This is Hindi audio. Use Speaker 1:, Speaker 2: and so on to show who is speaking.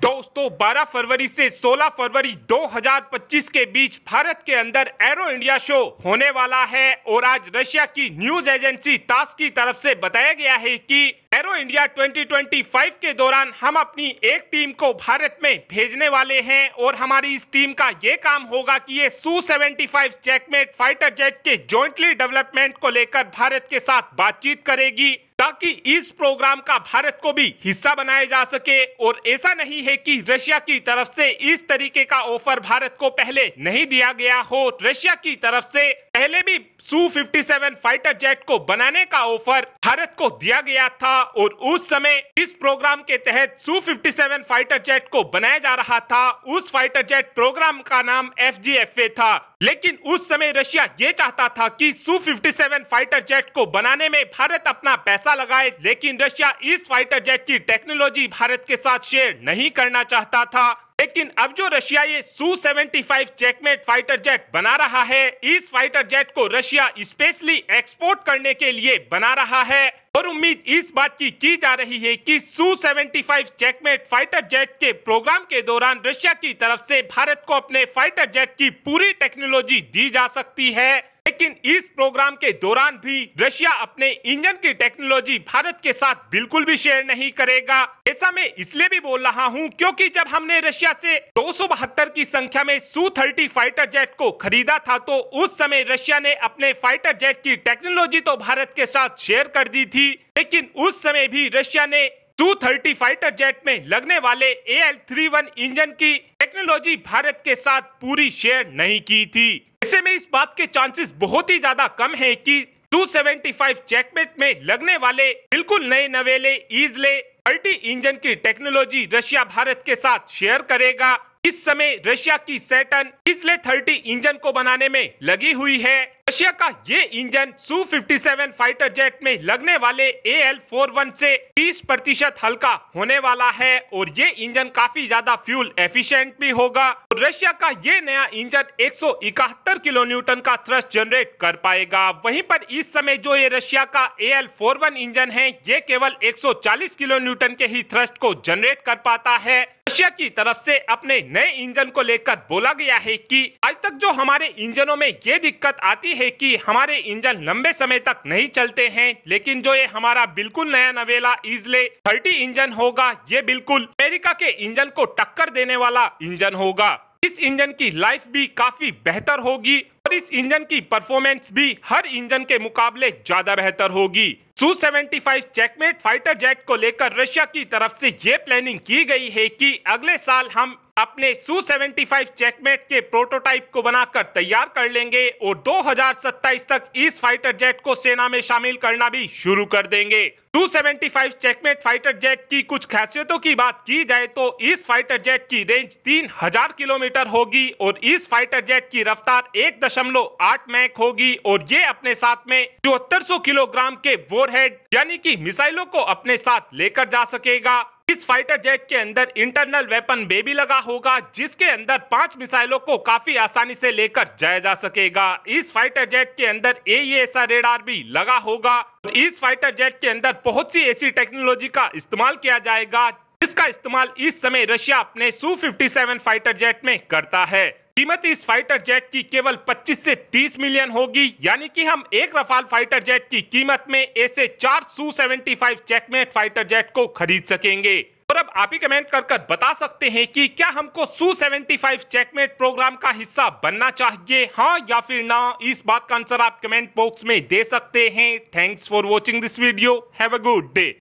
Speaker 1: दोस्तों 12 फरवरी से 16 फरवरी 2025 के बीच भारत के अंदर एरो इंडिया शो होने वाला है और आज रशिया की न्यूज एजेंसी तास की तरफ से बताया गया है कि एरो इंडिया 2025 के दौरान हम अपनी एक टीम को भारत में भेजने वाले हैं और हमारी इस टीम का ये काम होगा कि ये Su-75 चेकमेट फाइटर जेट के जॉइंटली डेवलपमेंट को लेकर भारत के साथ बातचीत करेगी ताकि इस प्रोग्राम का भारत को भी हिस्सा बनाया जा सके। और ऐसा नहीं है कि रशिया की तरफ से इस तरीके का ऑफर भारत को पहले नहीं दिया गया हो। रशिया की तरफ से पहले भी Su-57 फाइटर जेट को बनाने का ऑफर भारत को दिया गया था और उस समय इस प्रोग्राम के तहत Su-57 फाइटर जेट को बनाया जा रहा था। उस फाइटर जेट प्रोग्राम का नाम FGFA था, लेकिन उस समय रशिया ये चाहता था कि Su-57 फाइटर जेट को बनाने में भारत अपना पैसा लगाए, लेकिन रशिया इस फाइटर जेट की टेक्नोलॉजी भारत के साथ शेयर नहीं करना चाहता था। लेकिन अब जो रशिया ये Su-75 चेकमेट फाइटर जेट बना रहा है, इस फाइटर जेट को रशिया स्पेशली एक्सपोर्ट करने के लिए बना रहा है और उम्मीद इस बात की जा रही है कि Su-75 चेकमेट फाइटर जेट के प्रोग्राम के दौरान रशिया की तरफ से भारत को अपने फाइटर जेट की पूरी टेक्नोलॉजी दी जा सकती है। लेकिन इस प्रोग्राम के दौरान भी रशिया अपने इंजन की टेक्नोलॉजी भारत के साथ बिल्कुल भी शेयर नहीं करेगा। ऐसा मैं इसलिए भी बोल रहा हूं क्योंकि जब हमने रशिया से 272 की संख्या में Su-30 फाइटर जेट को खरीदा था तो उस समय रशिया ने अपने फाइटर जेट की टेक्नोलॉजी तो भारत के साथ शेयर कर दी थी, लेकिन उस समय भी रशिया ने Su-30 फाइटर जेट में लगने वाले AL-31 इंजन की टेक्नोलॉजी भारत के साथ पूरी शेयर नहीं की थी। ऐसे में इस बात के चांसेस बहुत ही ज्यादा कम है कि Su-75 चेकमेट में लगने वाले बिल्कुल नए नवेले ईजले 30 इंजन की टेक्नोलॉजी रशिया भारत के साथ शेयर करेगा। इस समय रशिया की सैटर्न ईजले 30 इंजन को बनाने में लगी हुई है। रशिया का ये इंजन Su-57 फाइटर जेट में लगने वाले AL-41 से 30% हल्का होने वाला है और ये इंजन काफी ज्यादा फ्यूल एफिशिएंट भी होगा। और रशिया का ये नया इंजन 171 किलो न्यूटन का थ्रस्ट जनरेट कर पाएगा। वहीं पर इस समय जो ये रशिया का AL-41 इंजन है, ये केवल 140 किलो न्यूटन के ही थ्रस्ट को जनरेट कर पाता है। रशिया की तरफ से अपने नए इंजन को लेकर बोला गया है कि आज तक जो हमारे इंजनों में ये दिक्कत आती है कि हमारे इंजन लंबे समय तक नहीं चलते हैं, लेकिन जो ये हमारा बिल्कुल नया नवेला ईजले 30 इंजन होगा, ये बिल्कुल अमेरिका के इंजन को टक्कर देने वाला इंजन होगा। इस इंजन की लाइफ भी काफी बेहतर होगी और इस इंजन की परफॉर्मेंस भी हर इंजन के मुकाबले ज्यादा बेहतर होगी। Su-75 चेकमेट फाइटर जेट को लेकर रशिया की तरफ से ये प्लानिंग की गई है कि अगले साल हम अपने Su-75 चेकमेट के प्रोटोटाइप को बनाकर तैयार कर लेंगे और 2027 तक इस फाइटर जेट को सेना में शामिल करना भी शुरू कर देंगे। Su-75 चेकमेट फाइटर जेट की कुछ खासियतों की बात की जाए तो इस फाइटर जेट की रेंज 3000 किलोमीटर होगी और इस फाइटर जेट की रफ्तार 1.8 मैक होगी और ये अपने साथ में 7400 किलोग्राम के वॉरहेड यानी कि मिसाइलों को अपने साथ लेकर जा सकेगा। इस फाइटर जेट के अंदर इंटरनल वेपन बे भी लगा होगा, जिसके अंदर 5 मिसाइलों को काफी आसानी से लेकर जाया जा सकेगा। इस फाइटर जेट के अंदर AESA रेडार भी लगा होगा। इस फाइटर जेट के अंदर बहुत सी ऐसी टेक्नोलॉजी का इस्तेमाल किया जाएगा जिसका इस्तेमाल इस समय रशिया अपने Su-57 फाइटर जेट में करता है। कीमत इस फाइटर जेट की केवल 25 से 30 मिलियन होगी, यानी कि हम एक रफाल फाइटर जेट की कीमत में ऐसे 4 Su-75 चेकमेट फाइटर जेट को खरीद सकेंगे। और अब आप ही कमेंट कर बता सकते हैं कि क्या हमको Su-75 चेकमेट प्रोग्राम का हिस्सा बनना चाहिए, हाँ या फिर ना। इस बात का आंसर आप कमेंट बॉक्स में दे सकते हैं। Thanks for watching this video. Have a good day.